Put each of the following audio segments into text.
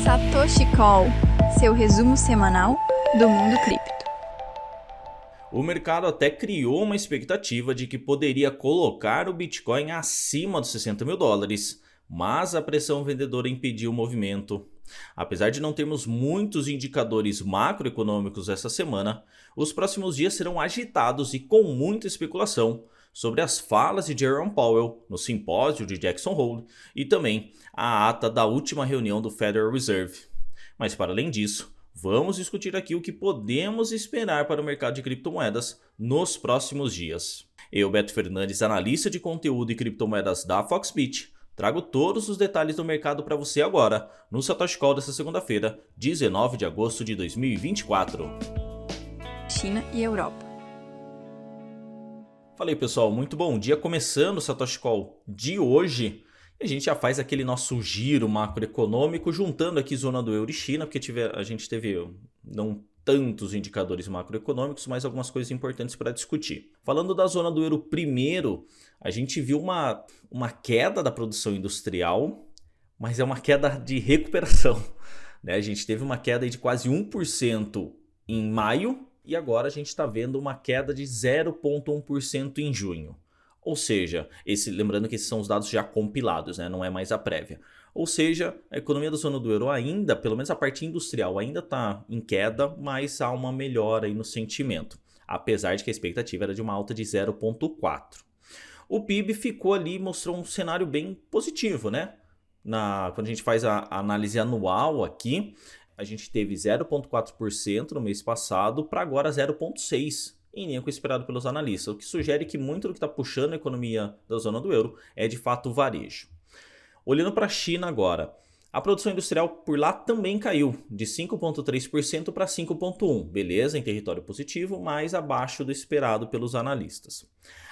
Satoshi Call, seu resumo semanal do mundo cripto. O mercado até criou uma expectativa de que poderia colocar o Bitcoin acima dos $60 mil, mas a pressão vendedora impediu o movimento. Apesar de não termos muitos indicadores macroeconômicos essa semana, os próximos dias serão agitados e com muita especulação sobre as falas de Jerome Powell no simpósio de Jackson Hole e também a ata da última reunião do Federal Reserve. Mas para além disso, vamos discutir aqui o que podemos esperar para o mercado de criptomoedas nos próximos dias. Eu, Beto Fernandes, analista de conteúdo e criptomoedas da Foxbit, trago todos os detalhes do mercado para você agora, no Satoshi Call desta segunda-feira, 19 de agosto de 2024. China e Europa. Fala aí, pessoal, muito bom dia. Começando o Satoshi Call de hoje, a gente já faz aquele nosso giro macroeconômico, juntando aqui zona do euro e China, porque a gente teve não tantos indicadores macroeconômicos, mas algumas coisas importantes para discutir. Falando da zona do euro primeiro, a gente viu uma queda da produção industrial, mas é uma queda de recuperação, né? A gente teve uma queda de quase 1% em maio e agora a gente está vendo uma queda de 0,1% em junho. Ou seja, lembrando que esses são os dados já compilados, né? Não é mais a prévia. Ou seja, a economia da zona do euro ainda, pelo menos a parte industrial, ainda está em queda, mas há uma melhora aí no sentimento. Apesar de que a expectativa era de uma alta de 0,4. O PIB ficou ali, mostrou um cenário bem positivo, né? Quando a gente faz a análise anual aqui, a gente teve 0,4% no mês passado para agora 0,6%. Em linha com o esperado pelos analistas, o que sugere que muito do que está puxando a economia da zona do euro é de fato o varejo. Olhando para a China agora, a produção industrial por lá também caiu de 5,3% para 5,1%, beleza, em território positivo, mas abaixo do esperado pelos analistas.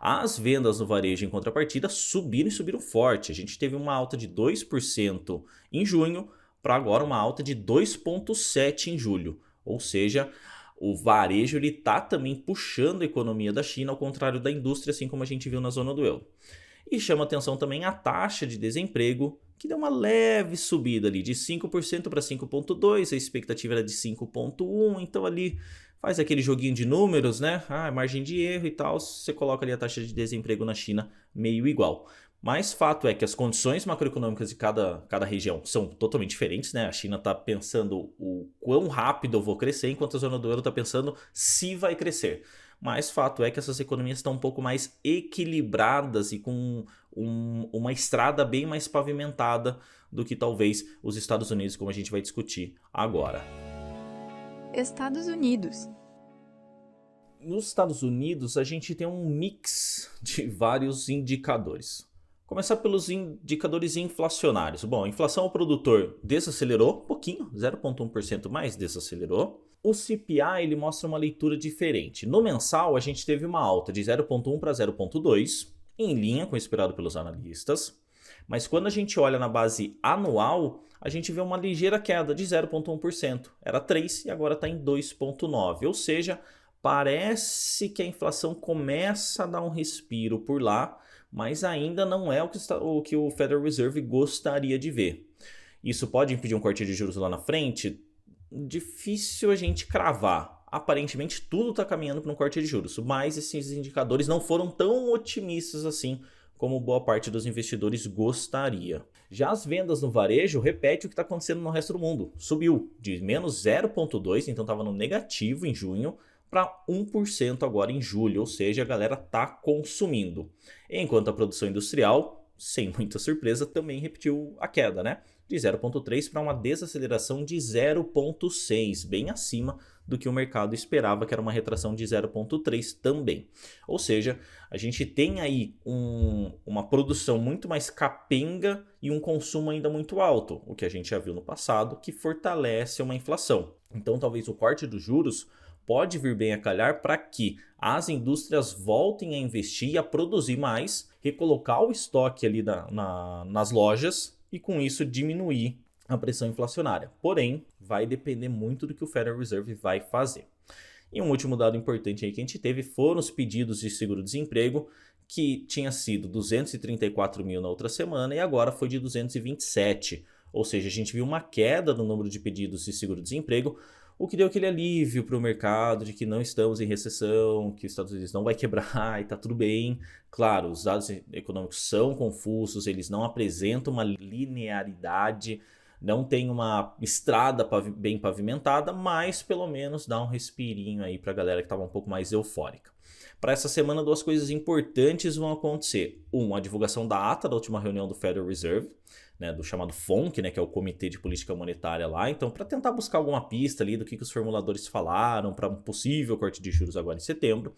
As vendas no varejo em contrapartida subiram forte, a gente teve uma alta de 2% em junho para agora uma alta de 2,7% em julho, ou seja, o varejo está também puxando a economia da China, ao contrário da indústria, assim como a gente viu na zona do euro. E chama atenção também a taxa de desemprego, que deu uma leve subida ali de 5% para 5,2%, a expectativa era de 5,1%, então ali faz aquele joguinho de números, né? Margem de erro e tal, você coloca ali a taxa de desemprego na China meio igual. Mas fato é que as condições macroeconômicas de cada região são totalmente diferentes, né? A China está pensando o quão rápido eu vou crescer, enquanto a zona do euro está pensando se vai crescer. Mas fato é que essas economias estão um pouco mais equilibradas e com uma estrada bem mais pavimentada do que talvez os Estados Unidos, como a gente vai discutir agora. Estados Unidos. Nos Estados Unidos, a gente tem um mix de vários indicadores. Começar pelos indicadores inflacionários. Bom, a inflação ao produtor desacelerou um pouquinho, 0,1% mais desacelerou. O CPI ele mostra uma leitura diferente. No mensal, a gente teve uma alta de 0,1 para 0,2, em linha com o esperado pelos analistas. Mas quando a gente olha na base anual, a gente vê uma ligeira queda de 0,1%. Era 3 e agora está em 2,9. Ou seja, parece que a inflação começa a dar um respiro por lá, mas ainda não é o que o Federal Reserve gostaria de ver. Isso pode impedir um corte de juros lá na frente? Difícil a gente cravar. Aparentemente tudo está caminhando para um corte de juros, mas esses indicadores não foram tão otimistas assim como boa parte dos investidores gostaria. Já as vendas no varejo repete o que está acontecendo no resto do mundo. Subiu de menos 0,2%, então estava no negativo em junho, para 1% agora em julho, ou seja, a galera está consumindo. Enquanto a produção industrial, sem muita surpresa, também repetiu a queda, né? De 0,3 para uma desaceleração de 0,6, bem acima do que o mercado esperava, que era uma retração de 0,3 também. Ou seja, a gente tem aí uma produção muito mais capenga e um consumo ainda muito alto, o que a gente já viu no passado, que fortalece uma inflação. Então, talvez o corte dos juros pode vir bem a calhar para que as indústrias voltem a investir e a produzir mais, recolocar o estoque ali nas lojas e com isso diminuir a pressão inflacionária. Porém, vai depender muito do que o Federal Reserve vai fazer. E um último dado importante aí que a gente teve foram os pedidos de seguro-desemprego, que tinha sido 234 mil na outra semana e agora foi de 227. Ou seja, a gente viu uma queda no número de pedidos de seguro-desemprego, o que deu aquele alívio para o mercado de que não estamos em recessão, que os Estados Unidos não vai quebrar e está tudo bem. Claro, os dados econômicos são confusos, eles não apresentam uma linearidade, não tem uma estrada bem pavimentada, mas pelo menos dá um respirinho aí para a galera que estava um pouco mais eufórica. Para essa semana, duas coisas importantes vão acontecer. A divulgação da ata da última reunião do Federal Reserve, né, do chamado FONC, né, que é o Comitê de Política Monetária lá. Então, para tentar buscar alguma pista ali do que os formuladores falaram para um possível corte de juros agora em setembro.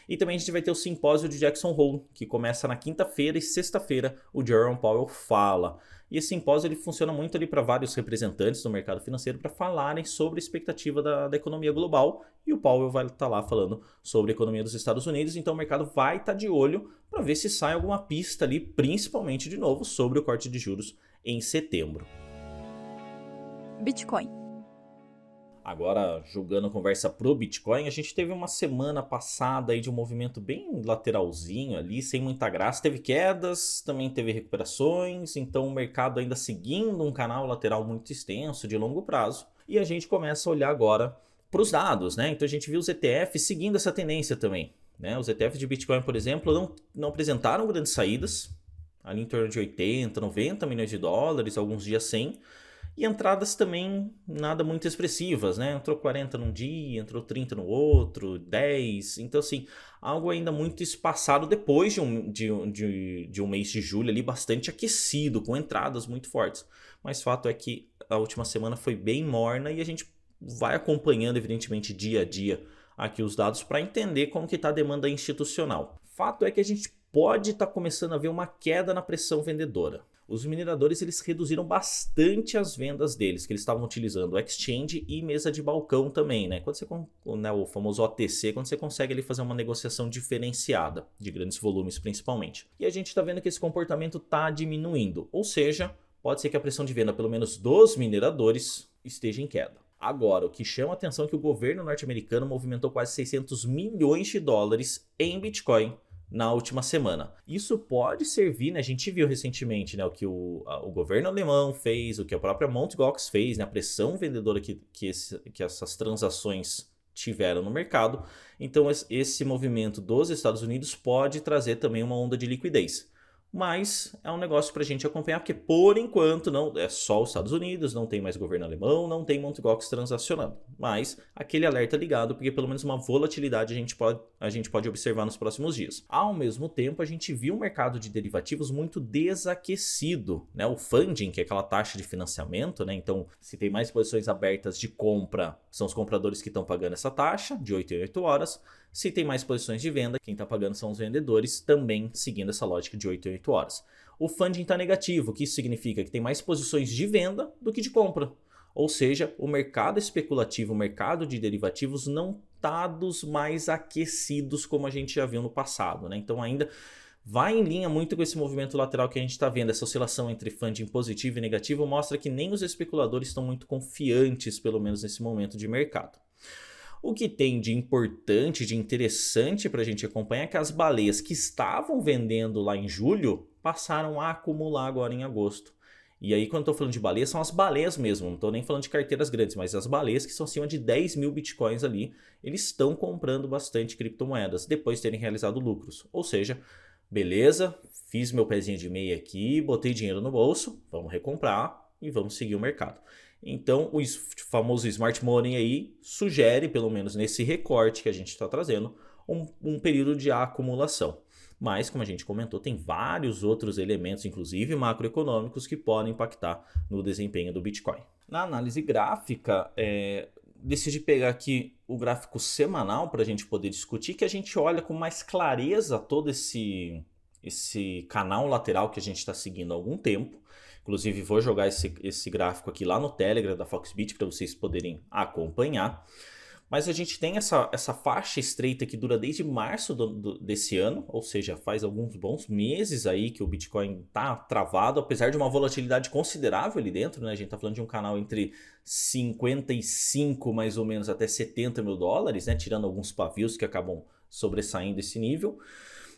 E também a gente vai ter o simpósio de Jackson Hole, que começa na quinta-feira e sexta-feira o Jerome Powell fala. E esse simpósio ele funciona muito ali para vários representantes do mercado financeiro para falarem sobre a expectativa da economia global. E o Powell vai estar lá falando sobre a economia dos Estados Unidos. Então o mercado vai estar de olho para ver se sai alguma pista ali, principalmente de novo, sobre o corte de juros em setembro. Bitcoin. Agora, jogando a conversa pro Bitcoin, a gente teve uma semana passada aí de um movimento bem lateralzinho ali, sem muita graça. Teve quedas, também teve recuperações, então o mercado ainda seguindo um canal lateral muito extenso, de longo prazo. E a gente começa a olhar agora para os dados, né? Então a gente viu os ETFs seguindo essa tendência também, né? Os ETFs de Bitcoin, por exemplo, não apresentaram grandes saídas, ali em torno de 80, 90 milhões de dólares, alguns dias 100. E entradas também nada muito expressivas, né? Entrou 40 num dia, entrou 30 no outro, 10. Então, assim, algo ainda muito espaçado depois de um mês de julho ali bastante aquecido, com entradas muito fortes. Mas fato é que a última semana foi bem morna e a gente vai acompanhando, evidentemente, dia a dia aqui os dados para entender como que está a demanda institucional. Fato é que a gente pode estar começando a ver uma queda na pressão vendedora. Os mineradores eles reduziram bastante as vendas deles, que eles estavam utilizando exchange e mesa de balcão também, né? Quando você, né, o famoso OTC, quando você consegue ali fazer uma negociação diferenciada, de grandes volumes principalmente. E a gente está vendo que esse comportamento está diminuindo, ou seja, pode ser que a pressão de venda, pelo menos dos mineradores, esteja em queda. Agora, o que chama a atenção é que o governo norte-americano movimentou quase 600 milhões de dólares em Bitcoin na última semana. Isso pode servir, né? A gente viu recentemente, né, o que o governo alemão fez, o que a própria Mt. Gox fez, né, a pressão vendedora que essas transações tiveram no mercado. Então esse movimento dos Estados Unidos pode trazer também uma onda de liquidez. Mas é um negócio para a gente acompanhar, porque por enquanto não é só os Estados Unidos, não tem mais governo alemão, não tem Mt. Gox transacionando. Mas aquele alerta ligado, porque pelo menos uma volatilidade a gente pode observar nos próximos dias. Ao mesmo tempo, a gente viu um mercado de derivativos muito desaquecido, né? O funding, que é aquela taxa de financiamento, né? Então, se tem mais posições abertas de compra, são os compradores que estão pagando essa taxa de 8 em 8 horas. Se tem mais posições de venda, quem está pagando são os vendedores, também seguindo essa lógica de 8 em 8 horas. O funding está negativo, o que isso significa? Que tem mais posições de venda do que de compra. Ou seja, o mercado especulativo, o mercado de derivativos não está dos mais aquecidos como a gente já viu no passado, né? Então ainda vai em linha muito com esse movimento lateral que a gente está vendo. Essa oscilação entre funding positivo e negativo mostra que nem os especuladores estão muito confiantes, pelo menos nesse momento de mercado. O que tem de importante, de interessante para a gente acompanhar é que as baleias que estavam vendendo lá em julho passaram a acumular agora em agosto. E aí, quando eu estou falando de baleias, são as baleias mesmo, não estou nem falando de carteiras grandes, mas as baleias que são acima de 10 mil bitcoins ali, eles estão comprando bastante criptomoedas depois de terem realizado lucros. Ou seja, beleza, fiz meu pezinho de meia aqui, botei dinheiro no bolso, vamos recomprar e vamos seguir o mercado. Então, o famoso Smart Money aí sugere, pelo menos nesse recorte que a gente está trazendo, um período de acumulação. Mas, como a gente comentou, tem vários outros elementos, inclusive macroeconômicos, que podem impactar no desempenho do Bitcoin. Na análise gráfica, decidi pegar aqui o gráfico semanal para a gente poder discutir, que a gente olha com mais clareza todo esse canal lateral que a gente está seguindo há algum tempo. Inclusive, vou jogar esse gráfico aqui lá no Telegram da Foxbit para vocês poderem acompanhar. Mas a gente tem essa faixa estreita que dura desde março desse ano, ou seja, faz alguns bons meses aí que o Bitcoin está travado, apesar de uma volatilidade considerável ali dentro, né? A gente está falando de um canal entre 55 mais ou menos até 70 mil dólares, né? Tirando alguns pavios que acabam sobressaindo esse nível.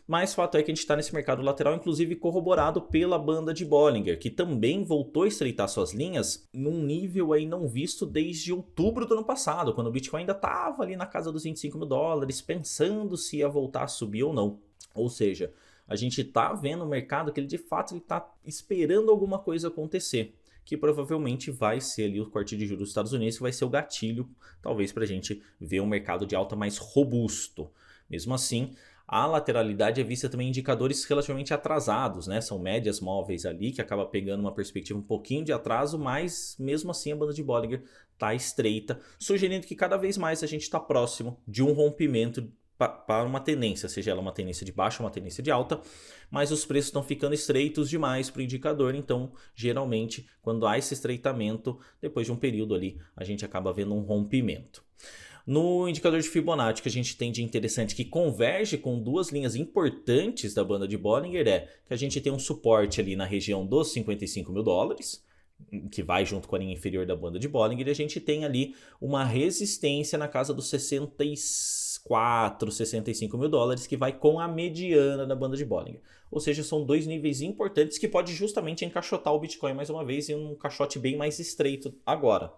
Mas fato é que a gente está nesse mercado lateral, inclusive corroborado pela banda de Bollinger, que também voltou a estreitar suas linhas num nível aí não visto desde outubro do ano passado, quando o Bitcoin ainda estava ali na casa dos 25 mil dólares, pensando se ia voltar a subir ou não. Ou seja, a gente está vendo o mercado que ele de fato está esperando alguma coisa acontecer, que provavelmente vai ser ali o corte de juros dos Estados Unidos, que vai ser o gatilho, talvez, para a gente ver um mercado de alta mais robusto. Mesmo assim, a lateralidade é vista também em indicadores relativamente atrasados, né? São médias móveis ali, que acaba pegando uma perspectiva um pouquinho de atraso, mas mesmo assim a banda de Bollinger está estreita, sugerindo que cada vez mais a gente está próximo de um rompimento para uma tendência, seja ela uma tendência de baixa ou uma tendência de alta, mas os preços estão ficando estreitos demais para o indicador, então geralmente quando há esse estreitamento, depois de um período ali, a gente acaba vendo um rompimento. No indicador de Fibonacci que a gente tem de interessante que converge com duas linhas importantes da banda de Bollinger é que a gente tem um suporte ali na região dos 55 mil dólares, que vai junto com a linha inferior da banda de Bollinger, e a gente tem ali uma resistência na casa dos 64, 65 mil dólares, que vai com a mediana da banda de Bollinger. Ou seja, são dois níveis importantes que pode justamente encaixotar o Bitcoin mais uma vez em um caixote bem mais estreito agora.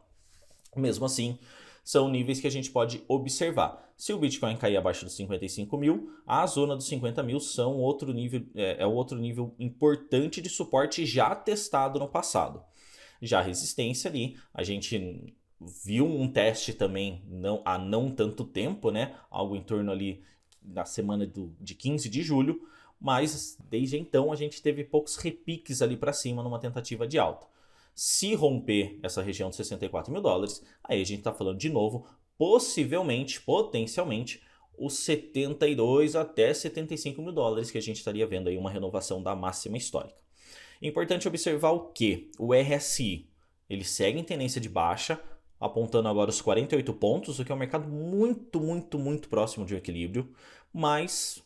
Mesmo assim, são níveis que a gente pode observar. Se o Bitcoin cair abaixo dos 55 mil, a zona dos 50 mil são outro nível, outro nível importante de suporte já testado no passado. Já a resistência ali, a gente viu um teste também há não tanto tempo, né? Algo em torno ali na semana de 15 de julho, mas desde então a gente teve poucos repiques ali para cima numa tentativa de alta. Se romper essa região de 64 mil dólares, aí a gente está falando de novo, possivelmente, potencialmente, os 72 até 75 mil dólares que a gente estaria vendo aí uma renovação da máxima histórica. Importante observar o que? O RSI, ele segue em tendência de baixa, apontando agora os 48 pontos, o que é um mercado muito próximo de um equilíbrio, mas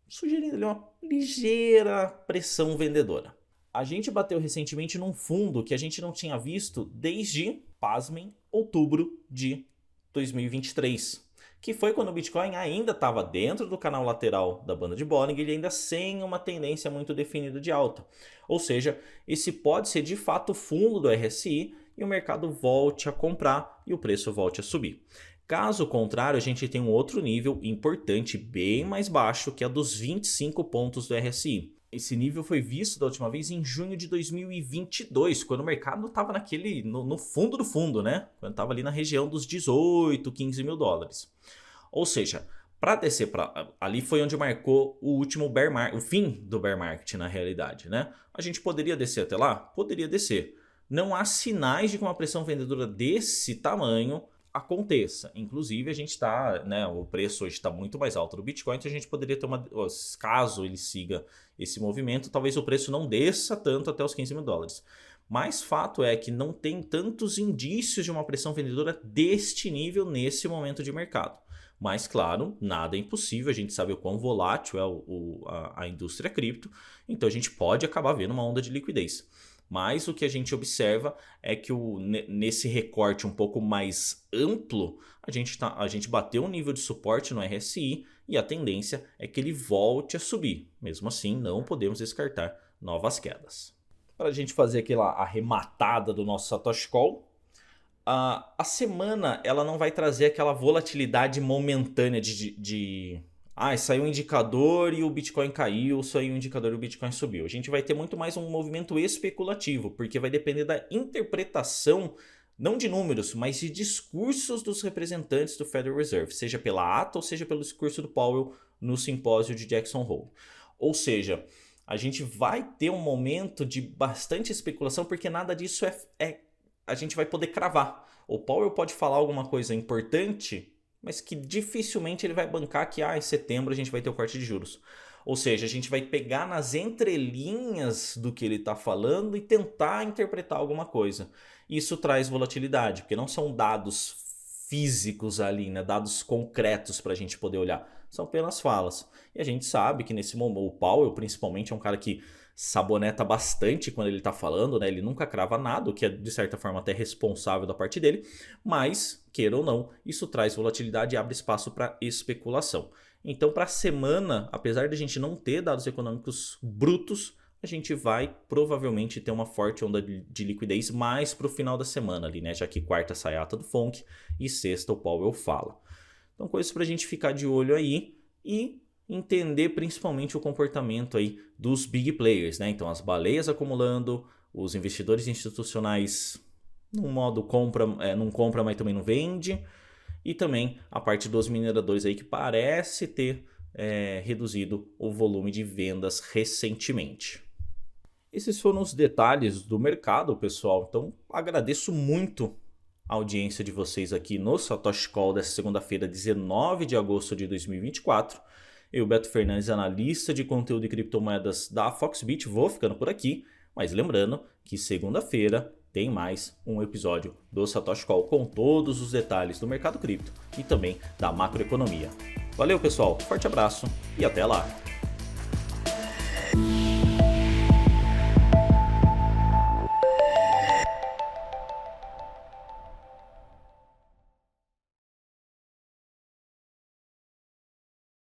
sugerindo ali uma ligeira pressão vendedora. A gente bateu recentemente num fundo que a gente não tinha visto desde, pasmem, outubro de 2023. Que foi quando o Bitcoin ainda estava dentro do canal lateral da banda de Bollinger e ainda sem uma tendência muito definida de alta. Ou seja, esse pode ser de fato o fundo do RSI e o mercado volte a comprar e o preço volte a subir. Caso contrário, a gente tem um outro nível importante, bem mais baixo, que é dos 25 pontos do RSI. Esse nível foi visto da última vez em junho de 2022, quando o mercado estava no fundo do fundo, né? Quando estava ali na região dos 18, 15 mil dólares. Ou seja, para descer ali foi onde marcou o último o fim do bear market na realidade, né? A gente poderia descer até lá? Poderia descer. Não há sinais de que uma pressão vendedora desse tamanho aconteça. Inclusive a gente está, né, o preço hoje está muito mais alto do Bitcoin, então a gente poderia ter caso ele siga esse movimento, talvez o preço não desça tanto até os 15 mil dólares. Mas fato é que não tem tantos indícios de uma pressão vendedora deste nível nesse momento de mercado. Mas claro, nada é impossível, a gente sabe o quão volátil é a indústria cripto, então a gente pode acabar vendo uma onda de liquidez. Mas o que a gente observa é que nesse recorte um pouco mais amplo, a gente bateu um nível de suporte no RSI e a tendência é que ele volte a subir. Mesmo assim, não podemos descartar novas quedas. Para a gente fazer aquela arrematada do nosso Satoshi Call, a semana ela não vai trazer aquela volatilidade momentânea saiu um indicador e o Bitcoin caiu, saiu um indicador e o Bitcoin subiu. A gente vai ter muito mais um movimento especulativo, porque vai depender da interpretação, não de números, mas de discursos dos representantes do Federal Reserve, seja pela ata ou seja pelo discurso do Powell no simpósio de Jackson Hole. Ou seja, a gente vai ter um momento de bastante especulação, porque nada disso a gente vai poder cravar. O Powell pode falar alguma coisa importante, mas que dificilmente ele vai bancar que em setembro a gente vai ter o corte de juros. Ou seja, a gente vai pegar nas entrelinhas do que ele está falando e tentar interpretar alguma coisa. Isso traz volatilidade, porque não são dados físicos ali, né? Dados concretos para a gente poder olhar. São apenas falas. E a gente sabe que nesse momento, o Powell principalmente é um cara que saboneta bastante quando ele está falando, né? Ele nunca crava nada, o que é de certa forma até responsável da parte dele, mas, queira ou não, isso traz volatilidade e abre espaço para especulação. Então, para a semana, apesar de a gente não ter dados econômicos brutos, a gente vai provavelmente ter uma forte onda de liquidez mais para o final da semana ali, né? Já que quarta sai a ata do FONC e sexta o Powell fala. Então, coisas para a gente ficar de olho aí e entender principalmente o comportamento aí dos big players, né? Então, as baleias acumulando, os investidores institucionais num modo não compra, mas também não vende, e também a parte dos mineradores aí que parece ter reduzido o volume de vendas recentemente. Esses foram os detalhes do mercado, pessoal. Então, agradeço muito a audiência de vocês aqui no Satoshi Call dessa segunda-feira, 19 de agosto de 2024. Eu, Beto Fernandes, analista de conteúdo de criptomoedas da Foxbit, vou ficando por aqui. Mas lembrando que segunda-feira tem mais um episódio do Satoshi Call com todos os detalhes do mercado cripto e também da macroeconomia. Valeu, pessoal. Forte abraço e até lá!